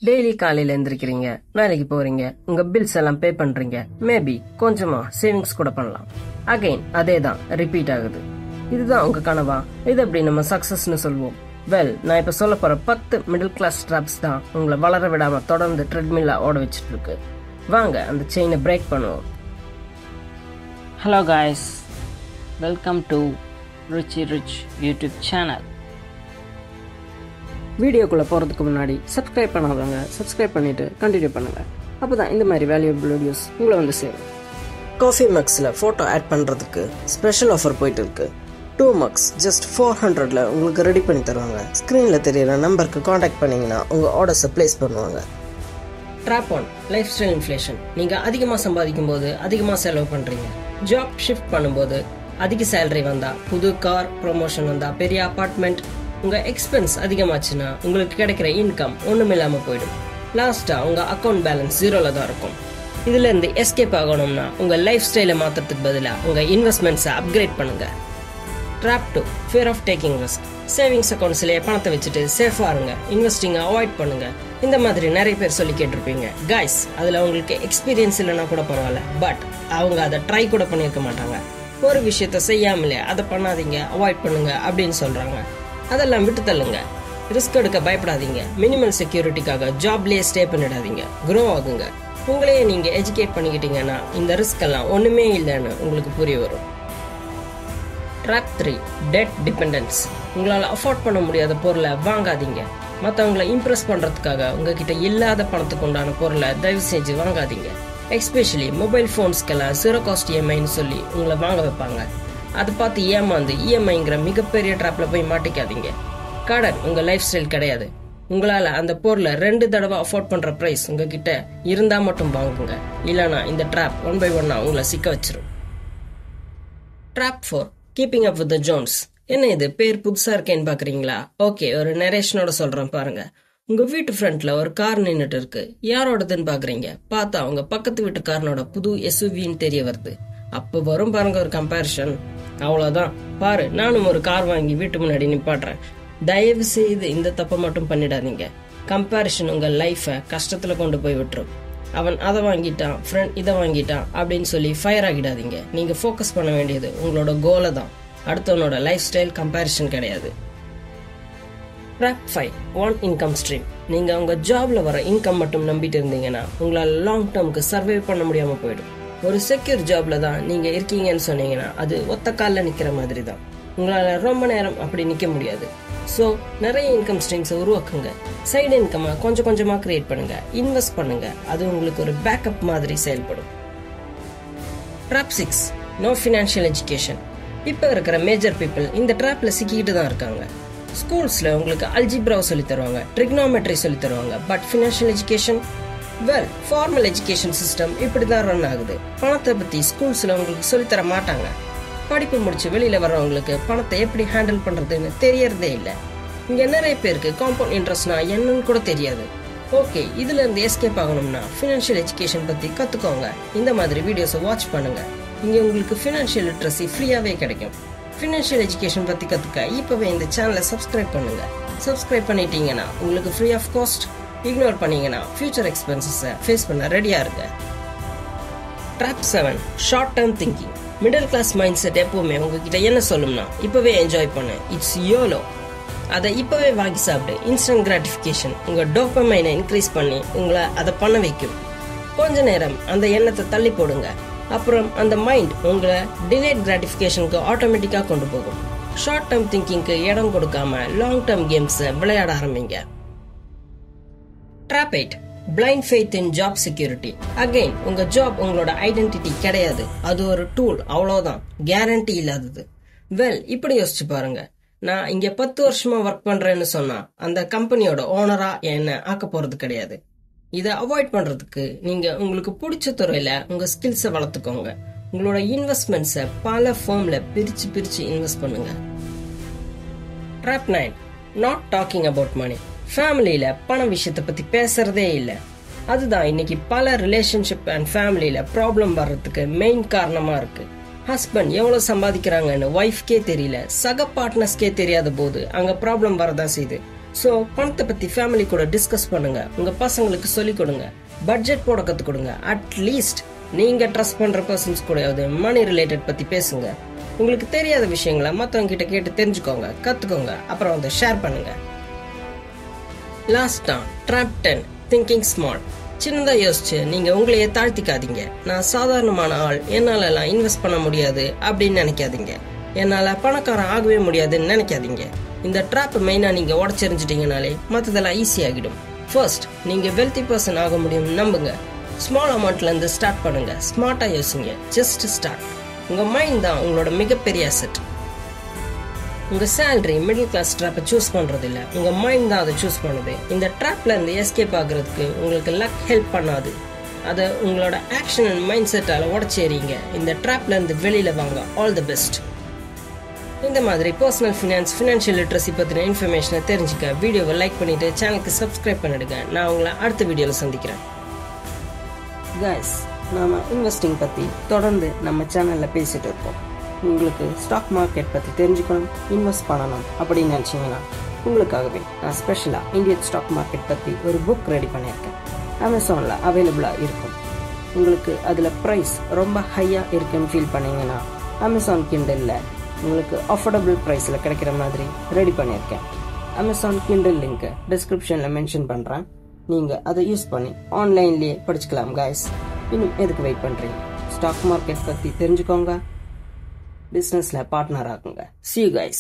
Daily காலையில எந்திரிக்கிறீங்க, வேலைக்கு போறீங்க, உங்க பில்ஸ் எல்லாம் பே பண்றீங்க, மேபி கொஞ்சமா சேவிங்ஸ் கூட பண்ணலாம். அகைன் அதே தான் ரிப்பீட் ஆகுது. இதுதான் உங்க கனவா? இது எப்படி நம்ம சக்சஸ்னு சொல்வோம்? வெல், நான் இப்ப சொல்ல போற 10 மிடில் கிளாஸ் ட்ராப்ஸ் தான் உங்களை வளர விடாம தொடர்ந்து ட்ரெட்மில்ல ஓட வச்சுட்டு இருக்கு. வாங்க அந்த செயினை பிரேக் பண்ணுவோம். Hello guys, welcome to Richie Rich YouTube channel. வீடியோக்குள்ளே போகிறதுக்கு முன்னாடி சப்ஸ்கிரைப் பண்ணாதவங்க சப்ஸ்கிரைப் பண்ணிவிட்டு கண்டினியூ பண்ணுங்கள். அப்போ தான் இந்த மாதிரி வேல்யூபிள் வீடியோஸ் உங்களை வந்து சேரும். காஃபி மக்ஸில் ஃபோட்டோ ஆட் பண்ணுறதுக்கு ஸ்பெஷல் ஆஃபர் போயிட்டு இருக்கு. 2 மக்ஸ் ஜஸ்ட் 400ல் உங்களுக்கு ரெடி பண்ணி தருவாங்க. ஸ்க்ரீனில் தெரியிற நம்பருக்கு காண்டாக்ட் பண்ணிங்கன்னா உங்கள் ஆர்டர்ஸை ப்ளேஸ் பண்ணுவாங்க. Drop on life style inflation. நீங்கள் அதிகமாக சம்பாதிக்கும் போது அதிகமாக செலவு பண்ணுறீங்க. ஜாப் ஷிஃப்ட் பண்ணும்போது அதிக சேலரி வந்தால், புது கார் ப்ரொமோஷன் வந்தால், பெரிய அப்பார்ட்மெண்ட், உங்கள் எக்ஸ்பென்ஸ் அதிகமாச்சுன்னா உங்களுக்கு கிடைக்கிற இன்கம் ஒன்றும் இல்லாமல் போயிடும். லாஸ்ட்டாக உங்கள் அக்கௌண்ட் பேலன்ஸ் 0ல் தான் இருக்கும். இதுலேருந்து எஸ்கேப் ஆகணும்னா உங்கள் லைஃப் ஸ்டைலை மாற்றுறதுக்கு பதிலாக உங்கள் இன்வெஸ்ட்மெண்ட்ஸை அப்கிரேட் பண்ணுங்கள். Drop 2 fear of taking risk. Savings அக்கௌண்ட்ஸ்லேயே பணத்தை வச்சுட்டு சேஃபாக இருங்க, இன்வெஸ்டிங்கை அவாய்ட் பண்ணுங்கள். இந்த மாதிரி நிறைய பேர் சொல்லி கேட்டிருப்பீங்க. கைஸ், அதில் அவங்களுக்கு எக்ஸ்பீரியன்ஸ் இல்லைன்னா கூட பரவாயில்ல, பட் அவங்க அதை ட்ரை கூட பண்ணியிருக்க மாட்டாங்க. ஒரு விஷயத்த செய்யாமலே அதை பண்ணாதீங்க, அவாய்ட் பண்ணுங்க அப்படின்னு சொல்கிறாங்க. அதெல்லாம் விட்டு தள்ளுங்க. ரிஸ்க் எடுக்க பயப்படாதீங்க. மினிமல் செக்யூரிட்டிக்காக ஜாப்லேயே ஸ்டே பண்ணிடாதீங்க. க்ரோ ஆகுங்க. உங்களையே நீங்கள் எஜுகேட் பண்ணிக்கிட்டீங்கன்னா இந்த ரிஸ்க் எல்லாம் ஒன்றுமே இல்லைன்னு உங்களுக்கு புரிய வரும். Trap 3 debt dependence. உங்களால் அஃபோர்ட் பண்ண முடியாத பொருளை வாங்காதீங்க. மற்றவங்களை இம்ப்ரெஸ் பண்ணுறதுக்காக உங்ககிட்ட இல்லாத பணத்துக்கு உண்டான பொருளை தயவு செஞ்சு வாங்காதீங்க. எஸ்பெஷலி மொபைல் ஃபோன்ஸ்க்கெல்லாம் 0 காஸ்ட் இஎம்ஐன்னு சொல்லி உங்களை வாங்க வைப்பாங்க. அதை பார்த்து ஏமாந்து இஎம்ஐங்கிற மிகப்பெரிய ட்ராப்பில் போய் மாட்டிக்காதீங்க. கடன் உங்கள் லைஃப் ஸ்டைல் கிடையாது. உங்களால் அந்த பொருளை 2 தடவை அஃபோர்ட் பண்ணுற ப்ரைஸ் உங்ககிட்ட இருந்தால் மட்டும் வாங்குங்க. இல்லைனா இந்த ட்ராப் 1 by 1 உங்களை சிக்க வச்சிரும். Drop 4 keeping up with the Jones. என்ன இது பேர் புதுசாக இருக்கேன்னு பார்க்குறீங்களா? ஓகே, ஒரு நரேஷனோட சொல்கிறேன் பாருங்க. உங்கள் வீட்டு ஃப்ரண்ட்ல ஒரு கார் நின்றுட்டு இருக்கு. யாரோடதுன்னு பார்க்குறீங்க. பார்த்தா அவங்க பக்கத்து வீட்டு காரனோட புது எஸ்யூவின்னு தெரிய வருது. அப்போ வரும் பாருங்க ஒரு கம்பேரிஷன். அவ்வளோதான். பாரு, நானும் ஒரு கார் வாங்கி வீட்டு முன்னாடி நிப்பாட்டுறேன். தயவு செய்து இந்த தப்பை மட்டும் பண்ணிடாதீங்க. கம்பேரிஷன் உங்கள் லைஃபை கஷ்டத்தில் கொண்டு போய் விட்டுரும். அவன் அதை வாங்கிட்டான், ஃப்ரெண்ட் இதை வாங்கிட்டான் அப்படின்னு சொல்லி ஃபயர் ஆகிடாதீங்க. நீங்கள் ஃபோக்கஸ் பண்ண வேண்டியது உங்களோட கோலை தான், அடுத்தவனோட லைஃப் ஸ்டைல் கம்பேரிஷன் கிடையாது. Drop 5 one income stream. நீங்கள் உங்கள் ஜாப்ல வர இன்கம் மட்டும் நம்பிட்டு இருந்தீங்கன்னா உங்களால் லாங் டேர்முக்கு சர்வை பண்ண முடியாமல் போயிடும். ஒரு செக்யூர் ஜாப்ல தான் நீங்க இருக்கீங்கன்னு சொன்னீங்கன்னா அது ஒத்த காலில் நிற்கிற மாதிரி தான். உங்களால் ரொம்ப நேரம் அப்படி நிற்க முடியாது. ஸோ நிறைய இன்கம் ஸ்ட்ரீம்ஸை உருவாக்குங்க. சைடு இன்கம்மை கொஞ்சம் கொஞ்சமாக கிரியேட் பண்ணுங்க, இன்வெஸ்ட் பண்ணுங்க. அது உங்களுக்கு ஒரு பேக்கப் மாதிரி செயல்படும். Trap 6 no financial education. இப்போ இருக்கிற மேஜர் பீப்புள் இந்த ட்ராப்ல சிக்கிட்டு தான் இருக்காங்க. ஸ்கூல்ஸ்ல உங்களுக்கு அல்ஜிப்ரா சொல்லி தருவாங்க, ட்ரிக்னோமெட்ரி சொல்லி தருவாங்க, but financial education well, formal education system இப்படி தான் ரன் ஆகுது. பணத்தை பற்றி ஸ்கூல்ஸில் உங்களுக்கு சொல்லித்தர மாட்டாங்க. படிப்பு முடிச்சு வெளியில் வர்றவங்களுக்கு பணத்தை எப்படி ஹேண்டில் பண்ணுறதுன்னு தெரியறதே இல்லை. இங்கே நிறைய பேருக்கு காம்பவுண்ட் இன்ட்ரெஸ்ட்னா என்னன்னு கூட தெரியாது. ஓகே, இதுலேருந்து எஸ்கேப் ஆகணும்னா ஃபினான்ஷியல் எஜுகேஷன் பற்றி கற்றுக்கோங்க. இந்த மாதிரி வீடியோஸை வாட்ச் பண்ணுங்க. இங்கே உங்களுக்கு ஃபினான்ஷியல் லிட்ரஸி ஃப்ரீயாகவே கிடைக்கும். ஃபினான்ஷியல் எஜுகேஷன் பற்றி கற்றுக்க இப்போவே இந்த சேனலை சப்ஸ்கிரைப் பண்ணுங்க. சப்ஸ்கிரைப் பண்ணிட்டீங்கன்னா உங்களுக்கு ஃப்ரீ ஆஃப் காஸ்ட். இக்னோர் பண்ணீங்கன்னா ஃபியூச்சர் எக்ஸ்பென்சஸை ஃபேஸ் பண்ண ரெடியாக இருங்க. Trap 7 short term thinking. Middle class mind set எப்பவுமே உங்ககிட்ட என்ன சொல்லும்னா, இப்போவே என்ஜாய் பண்ணு, இட்ஸ் யோலோ. அதை இப்போவே வாங்கி சாப்பிடு. இன்ஸ்டன்ட் கிராட்டிஃபிகேஷன் உங்கள் டோபமைனை இன்க்ரீஸ் பண்ணி உங்களை அதை பண்ண வைக்கும். கொஞ்ச நேரம் அந்த எண்ணத்தை தள்ளி போடுங்க. அப்புறம் அந்த மைண்ட் உங்களை டிலேட் கிராட்டிஃபிகேஷனுக்கு ஆட்டோமேட்டிக்காக கொண்டு போகும். ஷார்ட் டேர்ம் திங்கிங்க்கு இடம் கொடுக்காம லாங் டேர்ம் கேம்ஸை விளையாட ஆரம்பிங்க. ட்ராப் 8 பிளைண்ட் ஃபெய்த் இன் ஜாப் செக்யூரிட்டி. அகைன், உங்க ஜாப் உங்களோட ஐடென்டிட்டி கிடையாது, அது ஒரு டூல், அவ்வளோதான், கேரண்டி இல்லாதது. வெல், இப்படி யோசிச்சு பாருங்க. நான் இங்க 10 வருஷமா ஒர்க் பண்றேன்னு சொன்னா அந்த கம்பெனியோட ஓனரா என்ன ஆக்க போறது கிடையாது. இதை அவாய்ட் பண்றதுக்கு நீங்க உங்களுக்கு பிடிச்ச துறையில உங்க ஸ்கில்ஸை வளர்த்துக்கோங்க. உங்களோட இன்வெஸ்ட்மெண்ட்ஸை பல ஃபார்ம்ல பிரிச்சு இன்வெஸ்ட் பண்ணுங்க. Trap 9 not talking about money. ஃபேமிலியில பண விஷயத்தை பத்தி பேசுறதே இல்லை. அதுதான் இன்னைக்கு பல ரிலேஷன்ஷிப் அண்ட் ஃபேமிலியில ப்ராப்ளம் வர்றதுக்கு மெயின் காரணமா இருக்கு. ஹஸ்பண்ட் எவ்வளவு சம்பாதிக்கிறாங்கன்னு ஒய்ஃப்கே தெரியல, சக பார்ட்னர்ஸ்கே தெரியாத போது அங்க ப்ராப்ளம் வரதான் செய்யுது. ஸோ பணத்தை பற்றி ஃபேமிலி கூட டிஸ்கஸ் பண்ணுங்க, உங்கள் பசங்களுக்கு சொல்லிக் கொடுங்க, பட்ஜெட் போட கற்றுக் கொடுங்க. அட்லீஸ்ட் நீங்கள் ட்ரஸ்ட் பண்ணுற பர்சன்ஸ் கூடயாவது மணி ரிலேட்டட் பற்றி பேசுங்க. உங்களுக்கு தெரியாத விஷயங்களை மற்றவங்க கிட்ட கேட்டு தெரிஞ்சுக்கோங்க, கற்றுக்கோங்க, அப்புறம் அதை ஷேர் பண்ணுங்க. லாஸ்டா ட்ராப் 10 திங்கிங் ஸ்மால். சின்னதாக யோசிச்சு நீங்கள் உங்களையே தாழ்த்திக்காதீங்க. நான் சாதாரணமான ஆள், என்னாலலாம் இன்வெஸ்ட் பண்ண முடியாது அப்படின்னு நினைக்காதீங்க. என்னால் பணக்காரன் ஆகவே முடியாதுன்னு நினைக்காதீங்க. இந்த ட்ராப் மெயினாக நீங்கள் உடச்செறிஞ்சிட்டிங்கனாலே மற்றதெல்லாம் ஈஸியாகிடும். ஃபர்ஸ்ட், நீங்கள் வெல்த்தி பர்சன் ஆக முடியும்னு நம்புங்க. ஸ்மால் அமௌண்ட்லேருந்து ஸ்டார்ட் பண்ணுங்க. ஸ்மார்ட்டாக யோசிங்க. Just start. உங்கள் மைண்ட் தான் உங்களோட மிகப்பெரிய அசெட். உங்கள் சேலரி மிடில் கிளாஸ் ட்ராப்பை சூஸ் பண்ணுறது இல்லை, உங்கள் மைண்ட் தான் அதை சூஸ் பண்ணுது. இந்த ட்ராப்லேருந்து எஸ்கேப் ஆகுறதுக்கு உங்களுக்கு லக் ஹெல்ப் பண்ணாது. அதை உங்களோட ஆக்ஷன் அண்ட் மைண்ட் செட்டால் உடச்சேறீங்க. இந்த ட்ராப்லேருந்து வெளியில் வாங்க. All the best. இந்த மாதிரி பர்சனல் ஃபினான்ஸ், ஃபினான்ஷியல் லிட்ரஸி பற்றின இன்ஃபர்மேஷனை தெரிஞ்சுக்க வீடியோவை லைக் பண்ணிவிட்டு சேனலுக்கு சப்ஸ்கிரைப் பண்ணிடுங்க. நான் உங்களை அடுத்த வீடியோவில் சந்திக்கிறேன். கைஸ், நாம் இன்வெஸ்டிங் பற்றி தொடர்ந்து நம்ம சேனலில் பேசிகிட்டு இருக்கோம். உங்களுக்கு ஸ்டாக் மார்க்கெட் பற்றி தெரிஞ்சுக்கணும், இன்வெஸ்ட் பண்ணணும் அப்படின்னு நினச்சிங்கன்னா உங்களுக்காகவே நான் ஸ்பெஷலாக இந்தியன் ஸ்டாக் மார்க்கெட் பற்றி ஒரு புக் ரெடி பண்ணியிருக்கேன். அமேசானில் அவைலபிளாக இருக்கும். உங்களுக்கு அதில் ப்ரைஸ் ரொம்ப ஹையாக இருக்குன்னு ஃபீல் பண்ணிங்கன்னா அமேசான் கிண்டலில் உங்களுக்கு அஃபோர்டபுள் ப்ரைஸில் கிடைக்கிற மாதிரி ரெடி பண்ணியிருக்கேன். அமேசான் கிண்டல் லிங்க்கை டிஸ்கிரிப்ஷனில் மென்ஷன் பண்ணுறேன். நீங்கள் அதை யூஸ் பண்ணி ஆன்லைன்லேயே படிச்சுக்கலாம். கைஸ், இன்னும் எதுக்கு வெயிட் பண்ணுறீங்க? ஸ்டாக் மார்க்கெட் பற்றி தெரிஞ்சுக்கோங்க, பிஸ்னஸில் பார்ட்னர் ஆகுங்க. See you guys.